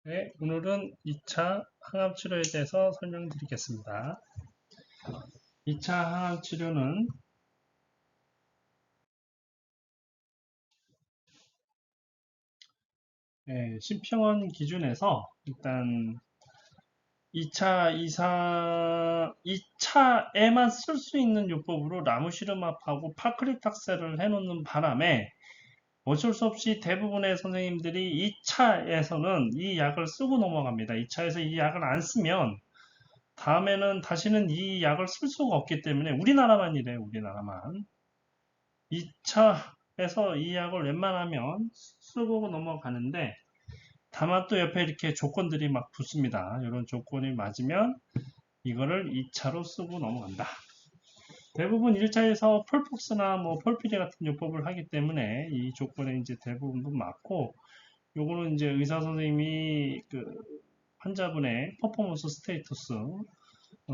네, 오늘은 2차 항암 치료에 대해서 설명드리겠습니다. 2차 항암 치료는 심평원 기준에서 일단 2차에만 쓸 수 있는 요법으로 라무시르맙하고 파크리탁셀을 해놓는 바람에 어쩔 수 없이 대부분의 선생님들이 2차에서는 이 약을 쓰고 넘어갑니다. 2차에서 이 약을 안 쓰면 다음에는 다시는 이 약을 쓸 수가 없기 때문에 우리나라만 이래요. 우리나라만. 2차에서 이 약을 웬만하면 쓰고 넘어가는데 다만 또 옆에 이렇게 조건들이 막 붙습니다. 이런 조건이 맞으면 이거를 2차로 쓰고 넘어간다. 대부분 1차에서 폴폭스나 뭐 폴피리 같은 요법을 하기 때문에 이 조건에 이제 대부분도 맞고 요거는 이제 의사 선생님이 그 환자분의 퍼포먼스 스테이터스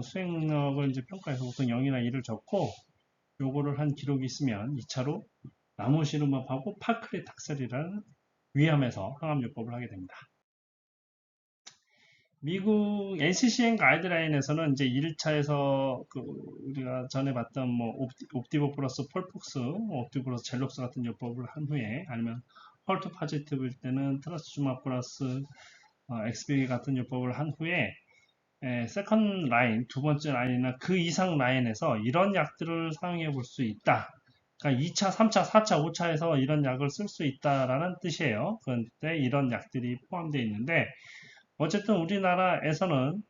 수행력을 이제 평가해서 보통 0이나 1을 적고 요거를 한 기록이 있으면 2차로 라무시르맙하고 파크리탁셀이라는 위암에서 항암요법을 하게 됩니다. 미국 NCCN 가이드라인에서는 이제 1차에서 그 우리가 전에 봤던 뭐 옵티보 플러스 폴폭스, 옵티보 플러스 젤록스 같은 요법을 한 후에 아니면 헐트 파지티브일 때는 트라스주마 플러스 XBG 같은 요법을 한 후에 세컨 라인, 두 번째 라인이나 그 이상 라인에서 이런 약들을 사용해 볼 수 있다. 그러니까 2차, 3차, 4차, 5차에서 이런 약을 쓸 수 있다라는 뜻이에요. 그런데 이런 약들이 포함되어 있는데 어쨌든 우리나라에서는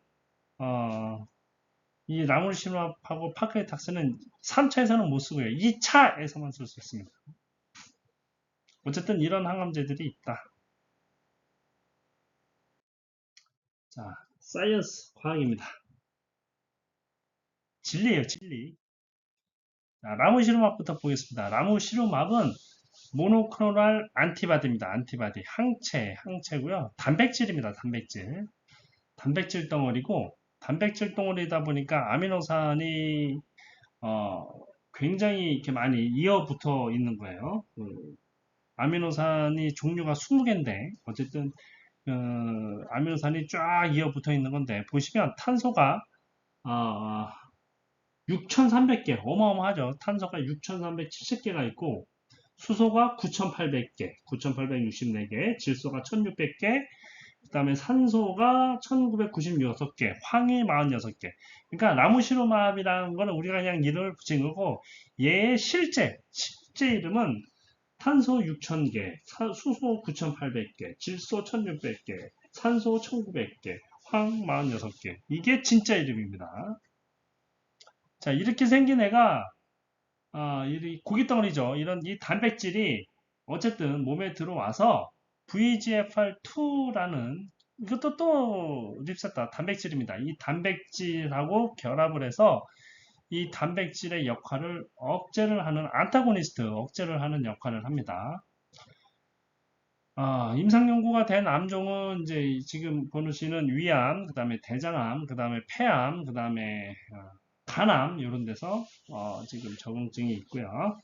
이 라물시맙하고 파크레탁스는 3차에서는 못 쓰고요. 2차에서만 쓸 수 있습니다. 어쨌든 이런 항암제들이 있다. 자, 사이언스 과학입니다. 진리예요, 진리. 자, 라무시루맙부터 보겠습니다. 라무시루맙은 모노크로날 안티바디입니다. 안티바디. 항체고요. 단백질입니다. 단백질 덩어리고 단백질 덩어리다 보니까 아미노산이 어, 굉장히 이렇게 많이 이어붙어 있는 거예요. 아미노산이 종류가 20개인데 어쨌든 아미노산이 쫙 이어붙어 있는 건데 보시면 탄소가 6,300개 어마어마하죠. 탄소가 6,370개가 있고 수소가 9,800개, 9,864개, 질소가 1,600개, 그 다음에 산소가 1,996개, 황이 46개. 그러니까 라무시루맙이라는 거는 우리가 그냥 이름을 붙인 거고 얘의 실제 이름은 탄소 6,000개, 수소 9,800개, 질소 1,600개, 산소 1,900개, 황 46개. 이게 진짜 이름입니다. 자, 이렇게 생긴 애가 이 고깃덩어리죠. 이런 이 단백질이 어쨌든 몸에 들어와서 VEGFR2라는 이것도 또 립세타 단백질입니다. 이 단백질하고 결합을 해서 이 단백질의 역할을 억제를 하는 안타고니스트, 억제를 하는 역할을 합니다. 임상 연구가 된 암종은 이제 지금 보시는 위암, 그 다음에 대장암, 그 다음에 폐암, 그 다음에 간암 이런 데서 지금 적응증이 있고요.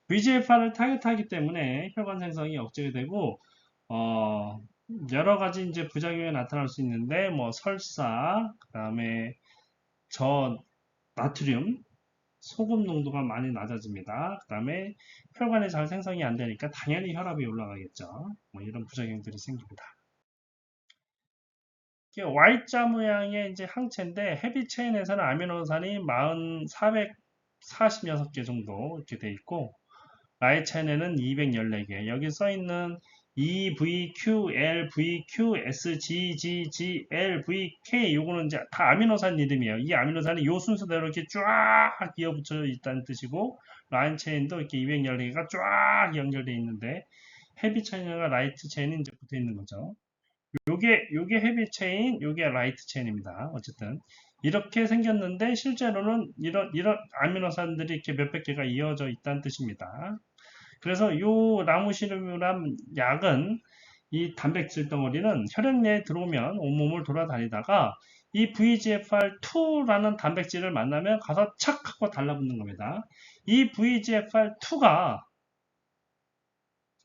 VEGFR을 타겟하기 때문에 혈관 생성이 억제가 되고 여러 가지 이제 부작용이 나타날 수 있는데 뭐 설사, 그다음에 저 나트륨, 소금 농도가 많이 낮아집니다. 그다음에 혈관에 잘 생성이 안 되니까 당연히 혈압이 올라가겠죠. 뭐 이런 부작용들이 생깁니다. 이게 Y자 모양의 이제 항체인데 헤비 체인에서는 아미노산이 446개 정도 이렇게 돼 있고 라이트 체인에는 214개. 여기 써 있는 EVQL, VQ, SGGG, LVK 요거는 이제 다 아미노산 이름이에요. 이 아미노산이 요 순서대로 이렇게 쫙 이어붙여 있다는 뜻이고 라인 체인도 이렇게 214개가 쫙 연결되어 있는데 헤비 체인과 라이트 체인이 이제 붙어 있는 거죠. 요게 헤비 체인, 요게 라이트 체인입니다. 어쨌든 이렇게 생겼는데 실제로는 이런 아미노산들이 이렇게 몇백 개가 이어져 있다는 뜻입니다. 그래서 요 라무시르람 약은 이 단백질 덩어리는 혈액 내에 들어오면 온몸을 돌아다니다가 이 VEGFR2라는 단백질을 만나면 가서 착 하고 달라붙는 겁니다. 이 VEGFR2가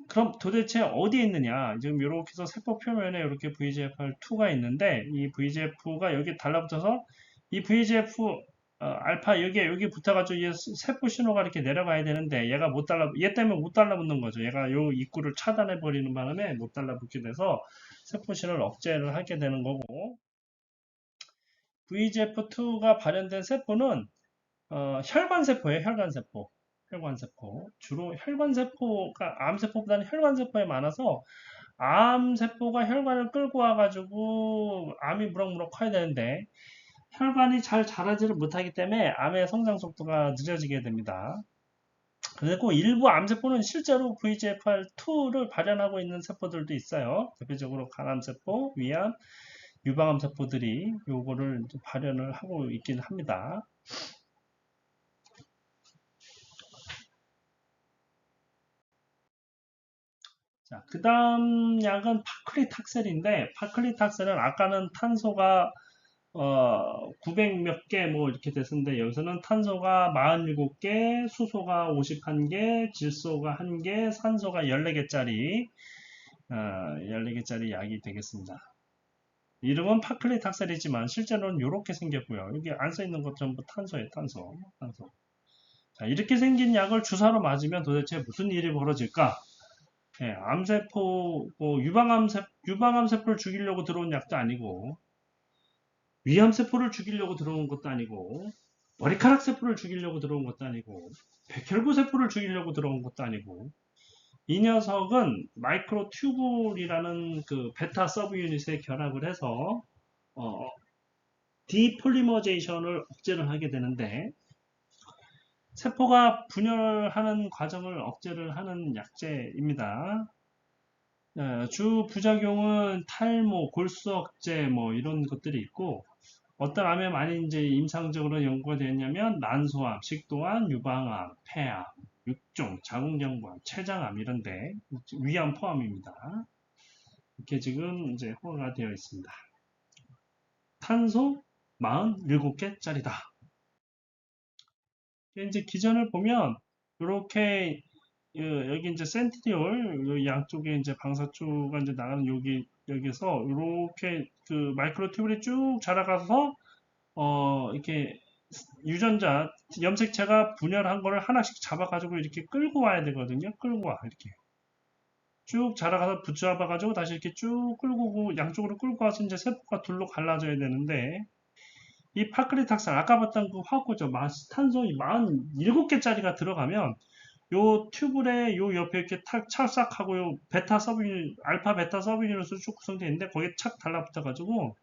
그럼 도대체 어디에 있느냐? 지금 이렇게 해서 세포 표면에 이렇게 VEGFR2가 있는데 이 VEGF가 여기 달라붙어서 이 VEGF 알파 여기 붙어가지고 이 세포 신호가 이렇게 내려가야 되는데 얘가 못 달라 얘 때문에 못 달라붙는 거죠. 얘가 요 입구를 차단해 버리는 바람에 못 달라붙게 돼서 세포 신호를 억제를 하게 되는 거고 VEGF2가 발현된 세포는 혈관세포예요. 혈관세포. 혈관세포. 주로 혈관세포가 암세포보다는 혈관세포에 많아서 암세포가 혈관을 끌고 와가지고 암이 무럭무럭 커야 되는데 혈관이 잘 자라지를 못하기 때문에 암의 성장 속도가 늦어지게 됩니다. 그리고 일부 암세포는 실제로 VEGFR2를 발현하고 있는 세포들도 있어요. 대표적으로 간암세포, 위암, 유방암세포들이 요거를 발현을 하고 있긴 합니다. 자, 그 다음 약은 파클리탁셀인데, 파클리탁셀은 아까는 탄소가 900 몇 개 뭐 이렇게 됐었는데, 여기서는 탄소가 47개, 수소가 51개, 질소가 1개, 산소가 14개짜리, 14개짜리 약이 되겠습니다. 이름은 파클리탁셀이지만 실제로는 이렇게 생겼고요. 여기 안 써있는 것 전부 탄소예요, 탄소. 탄소. 자, 이렇게 생긴 약을 주사로 맞으면 도대체 무슨 일이 벌어질까? 예, 암세포, 뭐 유방암세포를 죽이려고 들어온 약도 아니고, 위암세포를 죽이려고 들어온 것도 아니고, 머리카락세포를 죽이려고 들어온 것도 아니고, 백혈구세포를 죽이려고 들어온 것도 아니고, 이 녀석은 마이크로 튜블이라는 그 베타 서브 유닛에 결합을 해서, 어, 디폴리머제이션을 억제를 하게 되는데, 세포가 분열하는 과정을 억제를 하는 약제입니다. 주 부작용은 탈모, 골수 억제 뭐 이런 것들이 있고 어떤 암에 많이 이제 임상적으로 연구가 되었냐면 난소암, 식도암, 유방암, 폐암, 육종, 자궁경부암, 췌장암 이런데 위암 포함입니다. 이렇게 지금 이제 허가가 되어 있습니다. 탄소 47개짜리다. 이제 기전을 보면 이렇게 여기 이제 센티디올 양쪽에 이제 방사초가 이제 나가는 여기서 이렇게 그 마이크로 튜브를 쭉 자라가서 이렇게 유전자 염색체가 분열한 거를 하나씩 잡아가지고 이렇게 끌고 와야 되거든요. 끌고 와 이렇게 쭉 자라가서 붙잡아가지고 다시 이렇게 쭉 끌고 양쪽으로 끌고 와서 이제 세포가 둘로 갈라져야 되는데 이 파크리탁산 아까 봤던 그 화학구조 탄소 47개짜리가 들어가면 요 튜블에 요 옆에 이렇게 찰싹하고 요 베타 서브유닛, 알파 베타 서브유닛으로 쭉 구성되어 있는데 거기에 착 달라붙어가지고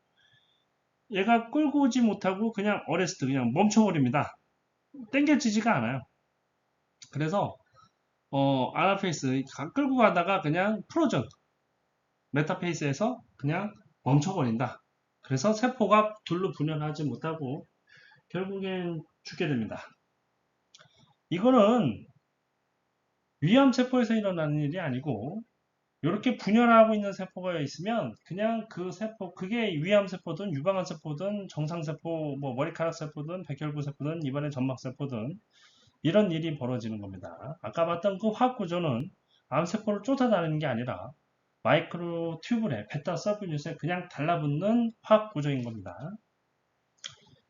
얘가 끌고 오지 못하고 그냥 어레스트, 그냥 멈춰버립니다. 땡겨지지가 않아요. 그래서 아나페이스 끌고 가다가 그냥 프로전, 메타페이스에서 그냥 멈춰버린다. 그래서 세포가 둘로 분열하지 못하고 결국엔 죽게 됩니다. 이거는 위암세포에서 일어나는 일이 아니고 이렇게 분열하고 있는 세포가 있으면 그냥 그 세포 그게 위암세포든 유방암세포든 정상세포 뭐 머리카락세포든 백혈구세포든 이번에 점막세포든 이런 일이 벌어지는 겁니다. 아까 봤던 그 화학구조는 암세포를 쫓아다니는 게 아니라 마이크로 튜블에 베타 서브유닛에 그냥 달라붙는 화학구조인 겁니다.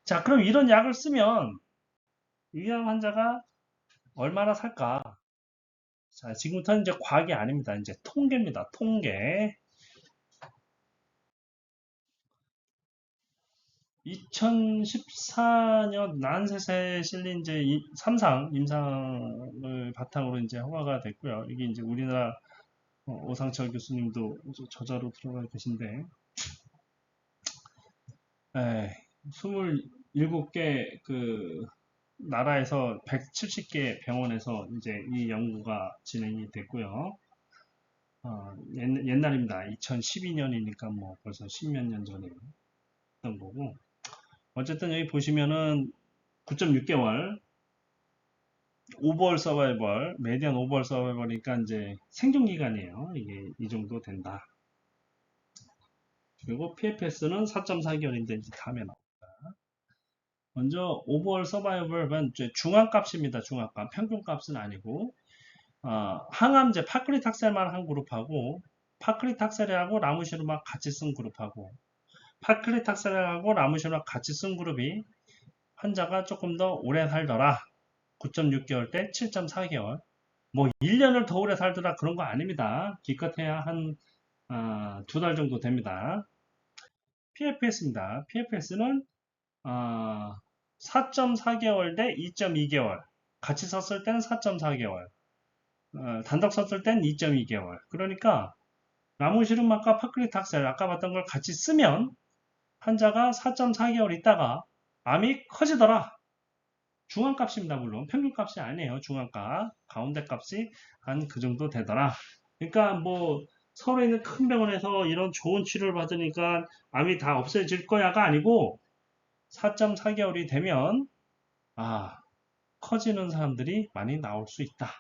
자, 그럼 이런 약을 쓰면 위암 환자가 얼마나 살까? 자, 지금부터는 이제 과학이 아닙니다. 이제 통계입니다. 통계. 2014년 난셋에 실린 이제 3상 임상을 바탕으로 이제 허가가 됐고요. 이게 이제 우리나라 오상철 교수님도 저자로 들어가 계신데, 27개 그 나라에서 170개 병원에서 이제 이 연구가 진행이 됐고요. 옛날입니다. 2012년이니까 뭐 벌써 10몇 년 전에 했던 거고. 어쨌든 여기 보시면은 9.6개월 오버월 서바이벌, 메디안 오버월 서바이벌이니까 이제 생존 기간이에요. 이게 이 정도 된다. 그리고 PFS는 4.4개월인데 이제 다음에 나옵니다. 먼저 오버월 서바이벌은 중앙값입니다. 중앙값, 평균값은 아니고 항암제 파크리탁셀만 한 그룹하고 파크리탁셀하고 라무시루막 같이 쓴 그룹하고 파크리탁셀하고 라무시루막 같이 쓴 그룹이 환자가 조금 더 오래 살더라. 9.6개월 때 7.4개월. 뭐 1년을 더 오래 살더라 그런 거 아닙니다. 기껏해야 한 2달 정도 됩니다. PFS입니다. PFS는 4.4개월 대 2.2개월. 같이 썼을 때는 4.4개월. 단독 썼을 땐 2.2개월. 그러니까 라무시룸막과 파클리탁셀 아까 봤던 걸 같이 쓰면 환자가 4.4개월 있다가 암이 커지더라. 중앙값입니다. 물론 평균값이 아니에요. 중앙값. 가운데 값이 한 그 정도 되더라. 그러니까 뭐 서울에 있는 큰 병원에서 이런 좋은 치료를 받으니까 암이 다 없어질 거야가 아니고 4.4개월이 되면 커지는 사람들이 많이 나올 수 있다.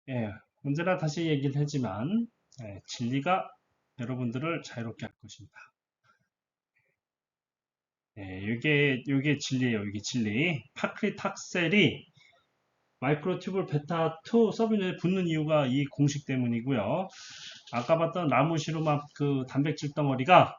예, 언제나 다시 얘기를 하지만 진리가 여러분들을 자유롭게 할 것입니다. 이게 진리예요. 이게 진리. 파크리탁셀이 마이크로튜블 베타2 서브유닛에 붙는 이유가 이 공식 때문이고요. 아까 봤던 라무시루맙 그 단백질 덩어리가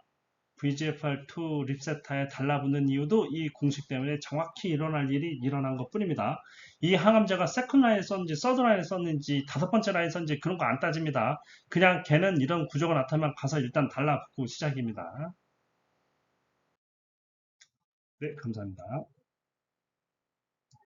VEGFR2 립세타에 달라붙는 이유도 이 공식 때문에 정확히 일어날 일이 일어난 것 뿐입니다. 이 항암제가 세컨 라인에 썼는지 서드 라인에 썼는지 다섯 번째 라인에 썼는지 그런 거 안 따집니다. 그냥 걔는 이런 구조가 나타나면 가서 일단 달라붙고 시작입니다. 네, 감사합니다.